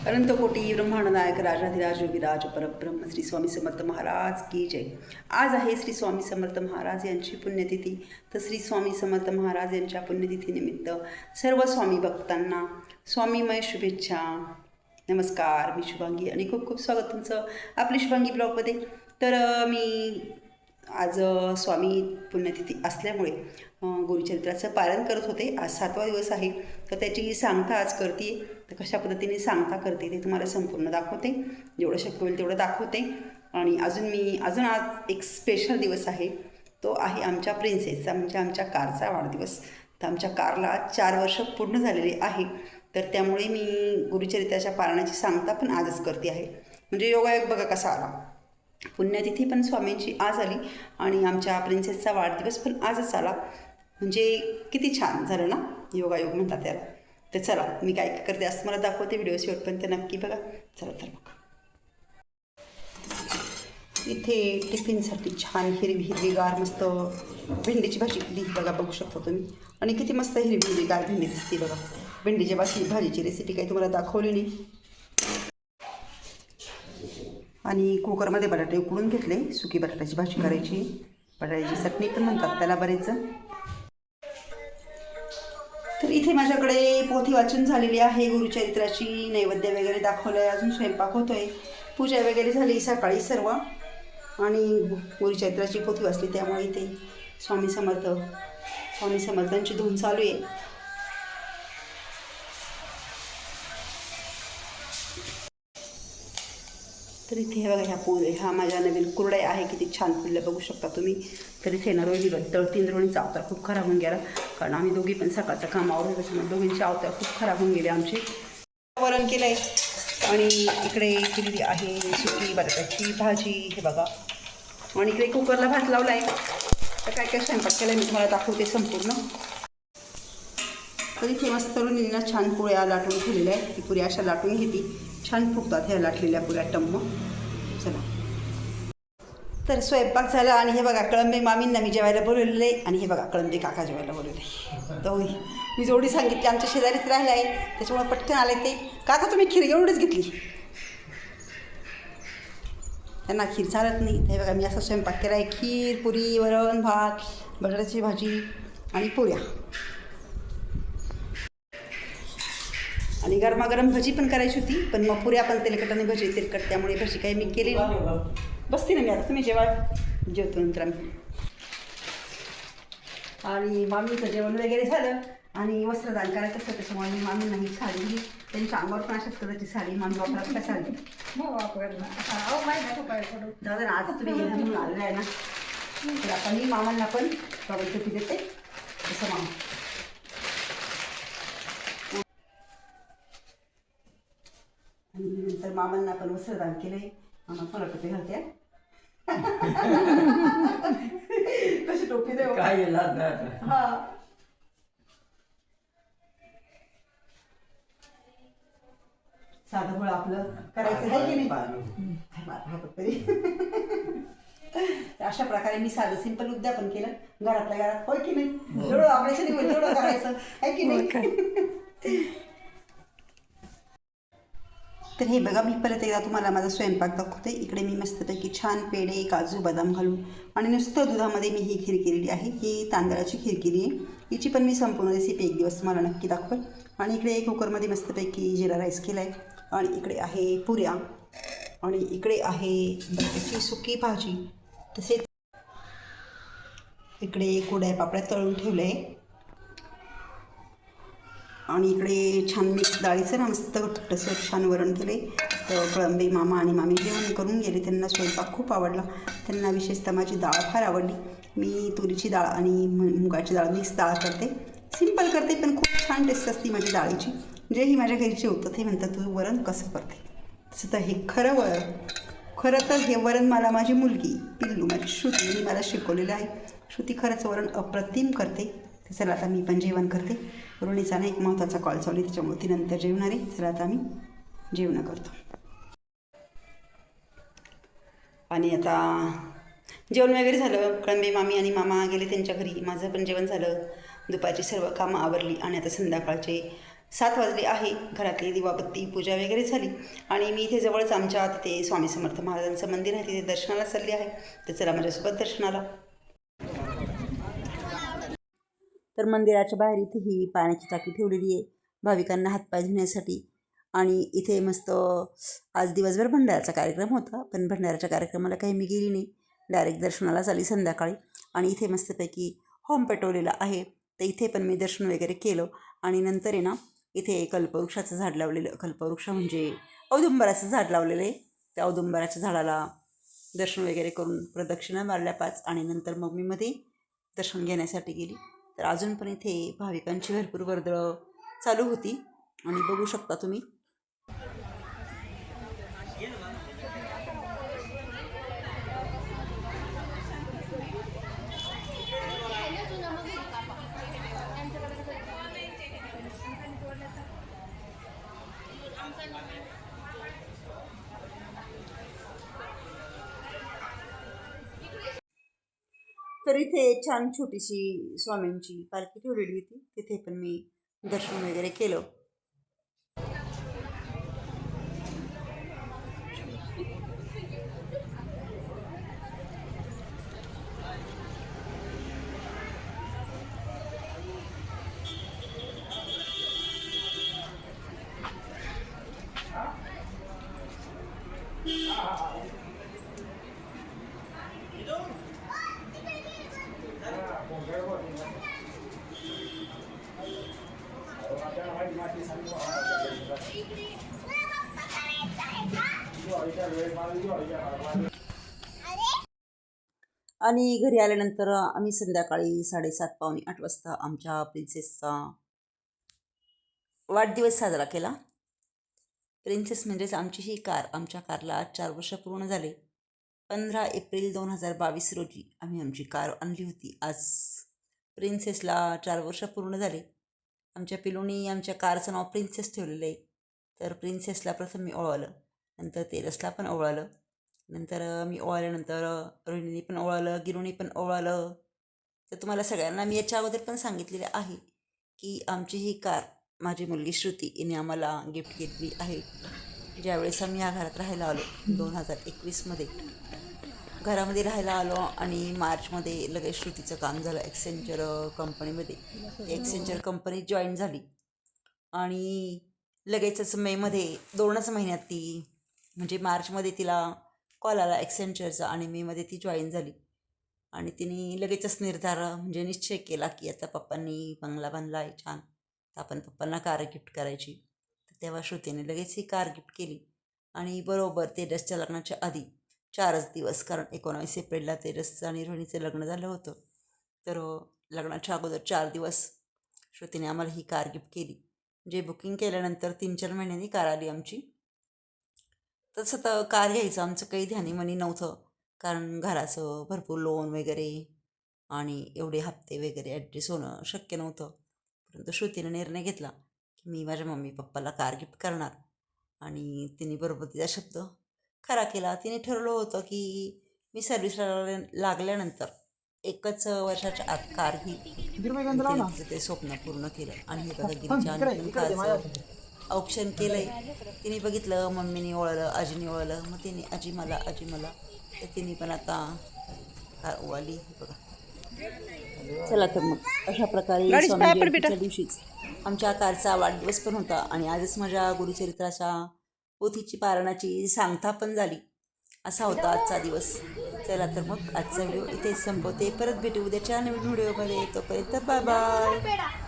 अनंतकोटी ब्रह्मांड नायक राजाधिराज योगीराज परब्रह्म श्री स्वामी समर्थ महाराज की जय। आज आहे श्री स्वामी समर्थ महाराज यांची पुण्यतिथी। तर श्री स्वामी समर्थ महाराज यांच्या पुण्यतिथीनिमित्त सर्व स्वामी भक्तांना स्वामीमय शुभेच्छा। नमस्कार, मी शुभांगी आणि खूप खूप स्वागत तुमचं आपली शुभांगी ब्लॉगमध्ये। तर मी आज स्वामी पुण्यतिथी असल्यामुळे गुरुचरित्राचं पारायण करत होते। आज 7वा दिवस आहे, तर त्याची सांगता आज करते। तर कशा पद्धतीने सांगता करते ते तुम्हाला संपूर्ण दाखवते, जेवढं शक्य होईल तेवढं दाखवते। आणि अजून आज एक स्पेशल दिवस आहे, तो आहे आमच्या प्रिन्सेसचा म्हणजे आमच्या कारचा वाढदिवस। तर आमच्या कारला 4 वर्ष पूर्ण झालेले आहे, तर त्यामुळे मी गुरुचरित्राच्या पारायणाची सांगता पण आजच करते आहे। म्हणजे योगायोग बघा कसा आला, पुण्यतिथी पण स्वामींची आज आली आणि आमच्या प्रिन्सेसचा वाढदिवस पण आजच आला। म्हणजे किती छान झालं ना, योगायोग म्हणतात त्याला। तर चला मी काय करते असं मला दाखवते, व्हिडिओ शेवटपर्यंत नक्की बघा। चला तर बघा, इथे टिफिनसाठी छान हिरवीगार मस्त भेंडीची भाजी केली बघा, बघू शकता तुम्ही। आणि किती मस्त हिरवीगार भेंडी दिसते बघा। भेंडीच्या भाजीची रेसिपी काही तुम्हाला दाखवली नाही। आणि कुकरमध्ये बटाटे उकडून घेतले, सुकी बटाट्याची भाजी करायची, बटाट्याची चटणी पण म्हणतात त्याला बरेच जण। तर इथे माझ्याकडे पोथी वाचून झालेली आहे गुरुचरित्राची, नैवेद्य वगैरे दाखवलं आहे, अजून स्वयंपाक होतो आहे, पूजा वगैरे झाली सकाळी सर्व। आणि गुरुचरित्राची पोथी वाचली, त्यामुळे इथे स्वामी समर्थांची धून चालू आहे। तर इथे हे बघा, हा माझ्या नवीन कुरड्या आहे, किती छान फुलल्या बघू शकता तुम्ही। तर इथे ना रोहिणी 3 रोहिणीचा अवतार खूप खराब होऊन गेला, कारण आम्ही दोघी पण सकाळचं कामावर होतो, त्याच्यामुळे दोघींचे अवतार खूप खराब होऊन गेले आमचे। वरण केलं आहे आणि इकडे केलेली आहे सुकी बटाट्याची भाजी, हे बघा। आणि इकडे कुकरला भात लावला आहे। तर काय काय स्वयंपाक केला आहे मी तुम्हाला दाखवते संपूर्ण। तर इथे मस्त रोहिणींना छान पोळ्या लाटून ठेवलेल्या आहेत, ती पुऱ्या अशा लाटून घेते, छान फुगतात ह्या लाटलेल्या पुऱ्या टम्म। चला तर स्वयंपाक झाला आणि हे बघा कळंबे मामींना मी जेवायला बोलवलेलं आहे आणि हे बघा कळंबे काका जेवायला बोलवले आहे। तर मी जोडी सांगितली, आमच्या शेजारीच राहिलं आहे, त्याच्यामुळे पटकन आले ते। काका तुम्ही खीर एवढीच घेतली, त्यांना खीर चालत नाही। हे बघा मी असा स्वयंपाक केला आहे, खीर, पुरी, वरण, भात, बटाट्याची भाजी आणि पुऱ्या। आणि गरमागरम भजी पण करायची होती, पण मग पुऱ्या पण तेलकट आणि भजी तेलकट, त्यामुळे भजी काही मी केली नाही। बसते ना मी आता, तुम्ही जेव्हा जेवतो नंतर आम्ही। आणि मामीचं जेवण वगैरे झालं आणि वस्त्रदान करायचं असतं, त्याच्यामुळे मी मामींना ही साडी दिली। त्यांच्या अंगावर पण अशाच कलरची साडी मामी वापरत का साडी दादा ना, आज तुम्ही म्हणून आलेला आहे ना, तर आता मी मामांना पण प्रवृत्ती देते तसं मामा। आणि नंतर मामांना पण वस्त्रदान केलंय, मामा मला टोपी घालते कशी टोपी देऊ काय हा। साधं फळ आपलं करायचं आहे की नाही अशा प्रकारे मी साधं सिंपल उद्यापन केलं घरातल्या घरात, होय की नाही? जेवढं ऑपरेशन होईल तेवढं करायचं आहे की नाही? तर हे बघा, मी परत एकदा तुम्हाला माझा स्वयंपाक दाखवते। इकडे मी मस्तपैकी छान पेढे, काजू, बदाम घालून आणि नुसतं दुधामध्ये मी ही खीर केलेली आहे, ही तांदळाची खीर केली आहे। हिची पण मी संपूर्ण रेसिपी एक दिवस तुम्हाला नक्की दाखवेल। आणि इकडे कुकरमध्ये मस्तपैकी जिरा राईस केला आहे, आणि इकडे आहे पुऱ्या, आणि इकडे आहे बटाट्याची सुकी भाजी, तसेच इकडे कुरड्या पापड्या तळून ठेवले आहे। आणि इकडे छान मिक्स डाळीचं ना मस्त तसं छान वरण केले। तर कळंबे मामा आणि मामी जेवण करून गेले, त्यांना स्वयंपाक खूप आवडला, त्यांना विशेषतः माझी डाळ फार आवडली। मी तुरीची डाळ आणि मुगाची डाळ मिक्स डाळ करते, सिंपल करते, पण खूप छान टेस्ट असते माझी डाळीची। जे ही माझ्या घरचे होतं ते म्हणतात तू वरण कसं करते, तसं तर हे खरं तर हे वरण मला माझी मुलगी पिल्लू माझी श्रुतीने मला शिकवलेलं आहे। श्रुती खरंच वरण अप्रतिम करते। चला आता मी पण जेवण करते। रोणीचा ना एक महत्त्वाचा कॉल चालू आहे, त्याच्यामुळे ती नंतर जेवणार आहे। चला आता मी जेवण करतो। आणि आता जेवण वगैरे झालं, कळंबे मामी आणि मामा गेले त्यांच्या घरी, माझं पण जेवण झालं, दुपारची सर्व कामं आवरली आणि आता संध्याकाळचे 7 वाजले आहे. घरातली दिवाबत्ती पूजा वगैरे झाली आणि मी इथे जवळच आमच्या तिथे स्वामी समर्थ महाराजांचं मंदिर आहे, तिथे दर्शनाला चालले आहे. तर चला माझ्यासोबत दर्शनाला. तर मंदिराच्या बाहेर इथे ही पाण्याची टाकी ठेवलेली आहे भाविकांना हातपाय धुण्यासाठी. आणि इथे मस्त आज दिवसभर भंडाऱ्याचा कार्यक्रम होता, पण भंडाऱ्याच्या कार्यक्रमाला काही मी गेली नाही, डायरेक्ट दर्शनाला चाली संध्याकाळी. आणि इथे मस्तपैकी होम पेटवलेला आहे, तर इथे पण मी दर्शन वगैरे केलं. आणि नंतर आहे ना इथे कल्पवृक्षाचं झाड लावलेलं, कल्पवृक्ष म्हणजे औदुंबराचं झाड लावलेलं आहे. त्या औदुंबराच्या झाडाला दर्शन वगैरे करून प्रदक्षिणा मारल्या 5 आणि नंतर मग मी मध्ये दर्शन घेण्यासाठी गेली. तर अजून पण इथे भाविकांची भरपूर वर्दळ चालू होती आणि बघू शकता तुम्ही. तर इथे छान छोटीशी स्वामींची पालखी ठेवलेली होती, तिथे पण मी दर्शन वगैरे केलं. आणि घरी आल्यानंतर आम्ही संध्याकाळी 7:30 पावणे 8 वाजता आमच्या प्रिन्सेसचा वाढदिवस साजरा केला. प्रिन्सेस म्हणजेच आमची ही कार. आमच्या कारला आज 4 वर्ष पूर्ण झाले. 15 एप्रिल 2022 रोजी आम्ही आमची कार आणली होती. आज प्रिन्सेसला 4 वर्ष पूर्ण झाले. आमच्या पिलूनी आमच्या कारचं नाव प्रिन्सेस ठेवलेलं आहे. तर प्रिन्सेसला प्रथम मी ओवाळलं, नंतर तेजसला पण ओवाळलं, नंतर मी ओवाळल्यानंतर रोहिणीने पण ओवाळलं, गिरूनी पण ओवाळलं. तर तुम्हाला सगळ्यांना मी याच्या अगोदर पण सांगितलेलं आहे की आमची ही कार माझी मुलगी श्रुती हिने आम्हाला गिफ्ट घेतली आहे. ज्यावेळेस आम्ही या घरात राहायला आलो 2021मध्ये घरामध्ये राहायला आलो आणि मार्चमध्ये लगेच श्रुतीचं काम झालं एक्सेंचर कंपनीमध्ये. एक्सेंचर कंपनी जॉईन झाली आणि लगेचच मेमध्ये 2च महिन्यात ती म्हणजे मार्चमध्ये तिला कॉल आला एक्सेंचरचा आणि मेमध्ये ती जॉईन झाली. आणि तिने लगेचच निर्धार म्हणजे निश्चय केला की आता पप्पांनी बंगला बांधला आहे छान, तर आपण पप्पांना कार गिफ्ट करायची. तर तेव्हा श्रुतीने लगेच ही कार गिफ्ट केली. आणि बरोबर तेजसच्या लग्नाच्या आधी 4च दिवस, कारण 19 एप्रिलला तेजसचं आणि रोहिणीचं लग्न झालं होतं, तर लग्नाच्या अगोदर 4 दिवस श्रुतीने आम्हाला ही कार गिफ्ट केली. जे बुकिंग केल्यानंतर 3-4 महिन्यांनी कार आली आमची. तसं तर कार घ्यायचं आमचं काही ध्यानीमनी नव्हतं, कारण घराचं भरपूर लोन वगैरे आणि एवढे हप्ते वगैरे ॲडजस्ट होणं शक्य नव्हतं. परंतु श्रुतीने निर्णय घेतला की मी माझ्या मम्मी पप्पाला कार गिफ्ट करणार आणि तिने बरोबर तिचा शब्द खरा केला. तिने ठरवलं होतं की मी सर्व्हिसला लागल्यानंतर 1च वर्षाच्या आत कार घेईल. तिचं ते स्वप्न पूर्ण केलं. आणि हे बघा गिरीच्या कारचं औक्षण केलं आहे. तिने बघितलं, मम्मीने ओळलं, आजीने ओळलं, मग तिने आजी मला तर तिने पण आता कार ओवाळली. बघा. चला तर मग अशा प्रकारे स्वामीच्या दिवशीच आमच्या कारचा वाढदिवस पण होता आणि आजच माझ्या गुरुचरित्राच्या पोथीची पारायणाची सांगता पण झाली. असा होता आजचा दिवस. चला तर मग आजचा व्हिडिओ इथेच संपवते. परत भेटू उद्याच्या नवीन व्हिडिओमध्ये. तोपर्यंत बाय बाय.